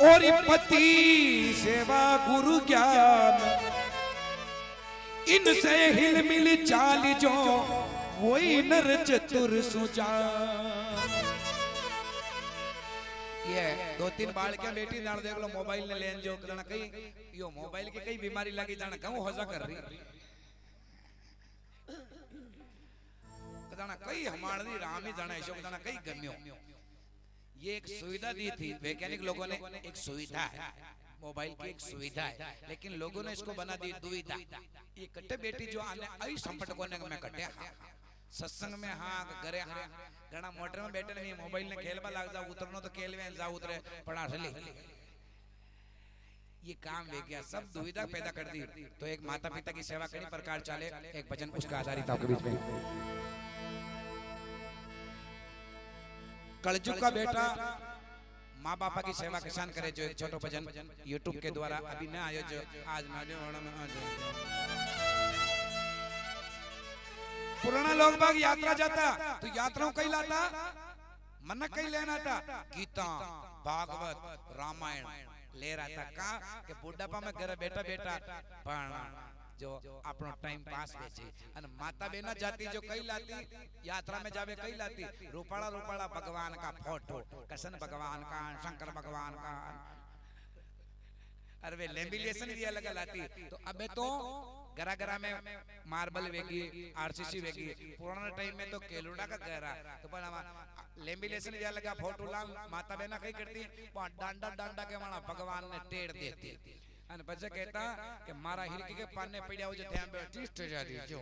और पति सेवा गुरु ज्ञान, इनसे हिल मिल चाल जो वही नर चतुर सुजान। ये दो तीन बाल के बेटी जान देख लो मोबाइल ने लेन जो करना कहीं यो मोबाइल की कई बीमारी लगी जाना कहूं होजा कर रही जाना कई हमारी रामी जाना ऐशो जाना कई गम्यो। ये एक सुविधा दी थी वैज्ञानिक लोगों ने, एक सुविधा है मोबाइल की, एक सुविधा है, लेकिन लोगों ने इसको बना दी दुविधा। ये कट्टे बेटी जो आने आई संपट कोने में कट्टे सत्संग में हाँ घरे हाँ घना मोटर में बैठे नहीं मोबाइल ने खेलवा लाग जाओ उतरनो तो खेल में जाओ उतरे पड़ा चली। ये काम वे गया सब दुविधा पैदा कर दी। तो एक माता पिता की सेवा कई प्रकार चले, एक भजन उसका आधारित आपके बीच में। कलजुग का बेटा माँ बापा की सेवा किसान करे जो एक छोटो भजन यूट्यूब के द्वारा अभी न आयो जो आज पुराना लोग बाग यात्रा जाता तो यात्राओं कई लाता मन कई लेना था गीता भागवत रामायण ले रहा था का के बुढ़ापा में घर बैठा बैठा पण जो अपनो टाइम पास बेचे अन माता बेना जाती जो कई लाती यात्रा में जावे कई लाती रूपाड़ा रूपाड़ा भगवान का फोटो कृष्ण भगवान का शंकर भगवान का अरे वे लेमिनेशन भी अलग लाती। तो अबे तो गरा गरा में मार्बल वेगी आरसीसी वेगी पुराना टाइम में तो केलुड़ा का गहरा तो पर लेमिनेशन भी अलग फोटो ला माता बेना कई करती डांडा डांडा के माना भगवान ने टेढ़ देती अन बच्चा कहता कि मारा हिरकी के पाने पड़िया हो जो ध्यान पे टिस्ट जाती जो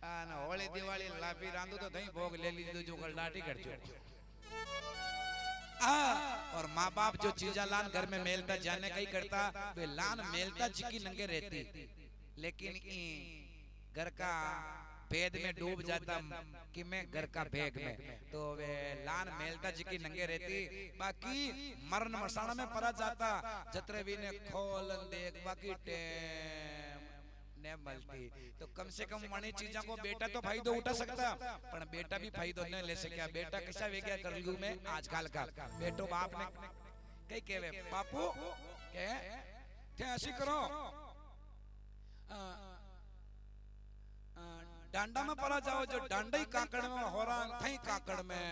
अन होली दिवाली लापी रांदू तो दही भोग ले ली जो गलडाटी कर जो और माँ बाप जो चीजा लान घर में मेलता जाने कहीं करता वे लान मेलता चिकी नंगे रहती लेकिन घर का भेद में डूब जाता कि मैं घर का भेग में तो वे लान मेलता जी की नंगे रहती बाकी मरण मसाना में परा जाता जतरे भी ने खोल देख बाकी टेम ने मलती। तो कम से कम मनी चीजा को बेटा तो फायदो उठा सकता पर बेटा भी फायदो न ले सका। बेटा कैसा वे गया कलयुग में आजकल का बेटो बाप ने कई कहवे बापू के थे ऐसी करो डांडा में पड़ा जाओ जो डांडा ही काकड़ में हो रहा थई काकड़ में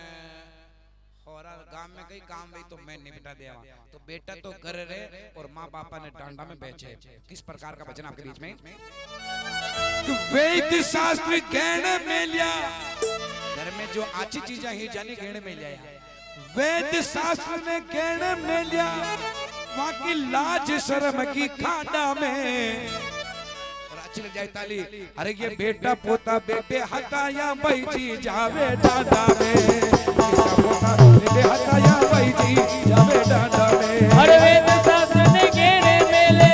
हो रहा गांव में कई काम भी तो मैं निपटा देवा। तो बेटा तो घर रहे और माँ बापा ने डांडा में बेचे। किस प्रकार का वचन आपके बीच में वेद शास्त्र गहने में लिया घर में जो अच्छी चीजें ही जानी गहने में लिया वेद शास्त्र ने गहने में लिया वहां की लाज शर्म की खाड़ा में अच्छी लग जाए ताली। अरे ये बेटा पोता बेटे हताया भाई जी जावे डांडा में बेटा पोता बेटे हताया भाई जी जावे डांडा में। अरे वेद शास्त्र ने गेड़े मेले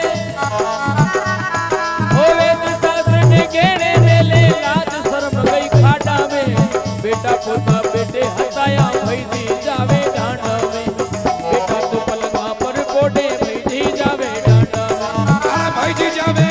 ओ वेद शास्त्र ने गेड़े मेले लाज शर्म गई खाड़ा में बेटा पोता बेटे हताया भाई जी जावे डांडा में बेटा तो पलंगा पर कोडे भाई जी जावे डांडा में। अरे भाई जी जावे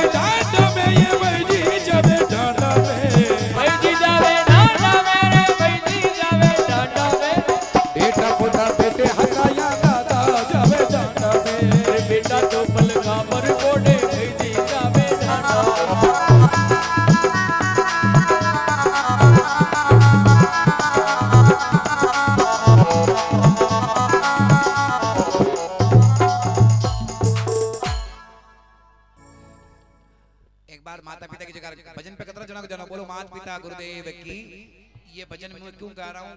गुरुदेव की। ये भजन मैं क्यों गा रहा हूँ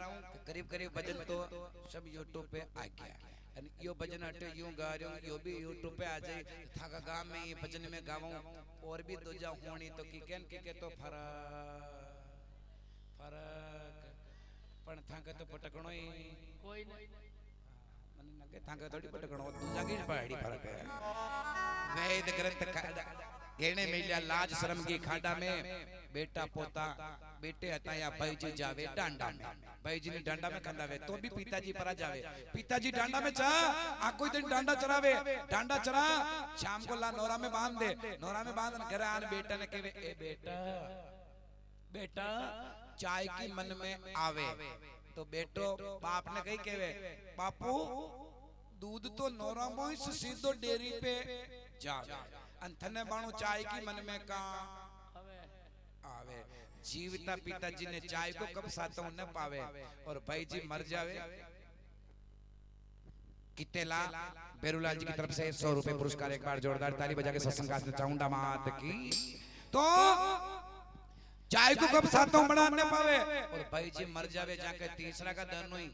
करीब करीब भजन तो सब यूट्यूब पे आ गया यो भजन हटे यूं गा रहा हूँ यो भी यूट्यूब पे आ जाए थाका गाँव में ये भजन में गाऊं और भी दो जा होनी तो की तो फरक पण थाका तो पटकणो ही कोई नहीं मन नगे थाका थोड़ी पटकणो दूजा की पहाड़ी फरक है। वेद ग्रंथ गेने मिलिया लाज शर्म की खाड़ा में बेटा पोता बेटे हताया भाई जी जावे डांडा में भाई जी ने डांडा में कंदावे तो भी पिताजी परा जावे पिताजी डांडा में चा आ कोई दिन डांडा चरावे डांडा चरा शाम को ला नौरा में बांध दे नौरा में बांध घर आन बेटा ने कहे ए बेटा बेटा चाय की मन में आवे तो बेटो बाप ने कही कहे बापू दूध तो नोरा मोई से सीधो डेयरी पे जावे अंथने बाणु चाय की मन में का आवे जीवता पिताजी ने चाय को कब सातों न पावे और भाई जी मर जावे कितेला बेरुलाल जी की तरफ से 100 रुपए पुरस्कार एक बार जोरदार ताली बजा के सत्संग काज चाउंडा मात की तो चाय को कब सातों बना न पावे और भाई जी मर जावे जाके तीसरा का धन हुई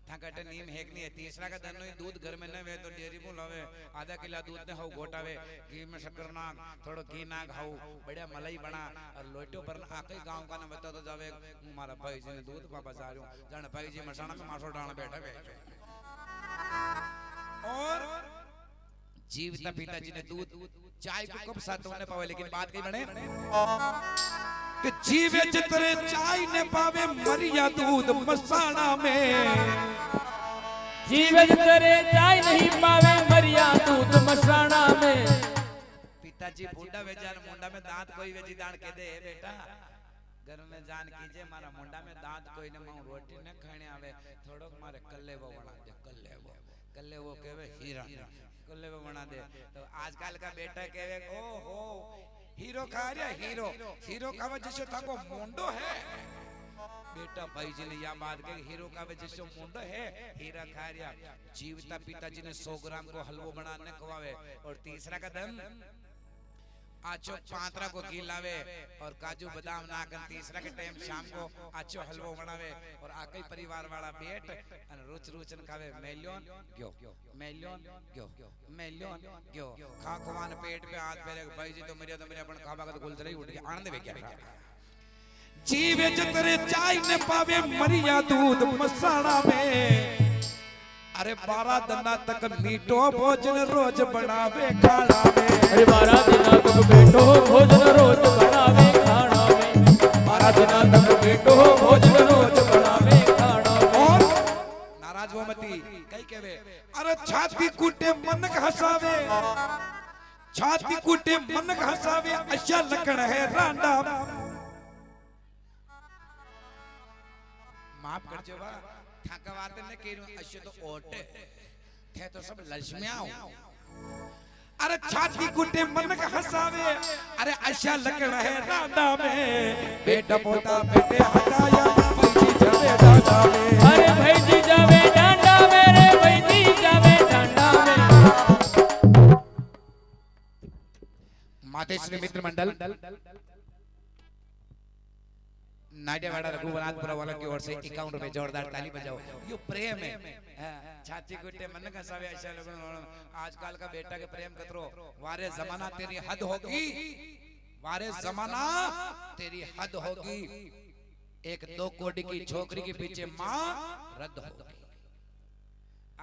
थाकटे नीम हेक नहीं है तीसरा का धन हुई दूध घर में न वे तो डेयरी को लावे आधा किला दूध ने हाउ घोटावे घी में शक्कर नाग थोड़ो घी नाग हाउ बढ़िया मलाई बना और लोटो पर आके गांव का ना बता तो जावे हमारा भाई जी ने दूध वापस आ रहा हूं जाने भाई जी मसाना में मासो डाल बैठे बैठे और जीवता पिताजी ने दूध चाय को कब साथ ने पावे लेकिन बात कही बने कि जीवे जितरे चाय ने पावे मरिया दूध मसाना में जीवे जितरे चाय नहीं पावे मरिया दूध मसाना में पिताजी बूढ़ा बेचारा मुंडा में दांत कोई वेजी दान के दे बेटा घर में जान कीजिए मारा मुंडा में दांत कोई ने मां रोटी न खाने आवे थोड़ो मारे कल्ले वो बना दे कल्ले वो कहवे हीरा कल्ले वो बना दे तो आजकल का बेटा कहवे ओ हो हीरो खा रहा हीरो हीरो खावा जिससे थाको मुंडो है बेटा भाई जी ने यह बात कही हीरो खावे जिससे मुंडो है हीरा खा रहा जीवता पिताजी ने 100 ग्राम को हलवो बनाने खवावे और तीसरा कदम आचो पांतरा को घी लावे और काजू बादाम नाकन तीसरा के टाइम शाम को आचो हलवो बनावे और आकई परिवार वाला बेट और रुच रुचन खावे मेलियन ग्यो खा खवान पेट पे हाथ फेरे भाई जी तो मेरे अपन खावा का गुलजरा ही उठ गया आनंद वे क्या जीवे जतरे चाय ने पावे मरिया दूध मसाना में अरे 12 दिना तक मीठो भोजन रोज बनावे खाना में अरे 12 दिना तक मीठो भोजन रोज बनावे खाना में 12 दिना तक मीठो भोजन रोज बनावे खाना में और नाराज हो मती कई कहवे अरे छाती कूटे मन हसावे छाती कूटे मन हसावे अच्छा लकड़ है रांडा माफ कर जो थकवाते ने केनु अश्य तो ओटे थे तो सब लक्ष्मियां अरे छाती कुटे मन का हसावे अरे अच्छा लगना है रांडा में बेटा पोता बेटे हटाया भाई जावे डांडा में अरे भाई जी जावे डांडा में रे भाई जी जावे डांडा में मातेश्री मित्र मंडल नाट्यवाड़ा रघुवनाथपुरा वालों की ओर से 51 रुपए जोरदार ताली बजाओ यो प्रेम है छाती कुटे मन का सावे ऐसा लोगों आजकल का बेटा के प्रेम कतरो वारे जमाना तेरी हद होगी वारे जमाना तेरी हद होगी 1-2 कोड़ी की छोकरी के पीछे माँ रद्द होगी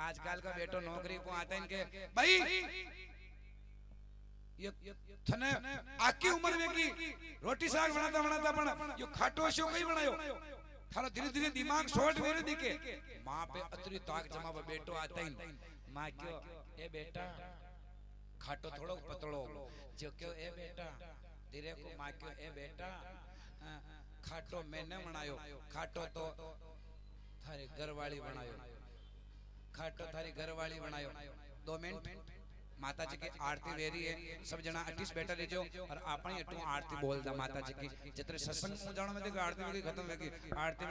आजकल का बेटो नौकरी को आता है इनके भाई थने आकी उम्र में की रोटी साग बनाता बनाता बना यो खाटो शो कई बनायो थारो धीरे धीरे दिमाग शॉर्ट मेरे दिखे मां पे अतरी ताक जमा बेटो आता ही मां क्यों ए बेटा खाटो थोड़ो पतलो जो क्यों ए बेटा धीरे को मां क्यों ए बेटा खाटो मैंने बनायो खाटो तो थारी घरवाली बनायो खाटो थारी घरवाली बनायो 2 मिनट माता जी की आरती वेरी है सब जना अटिस बैठा लीजो और आपणी एटू आरती बोलदा माता जी की जितने सत्संग जानो में देखो आरती वेरी खत्म होगी आरती में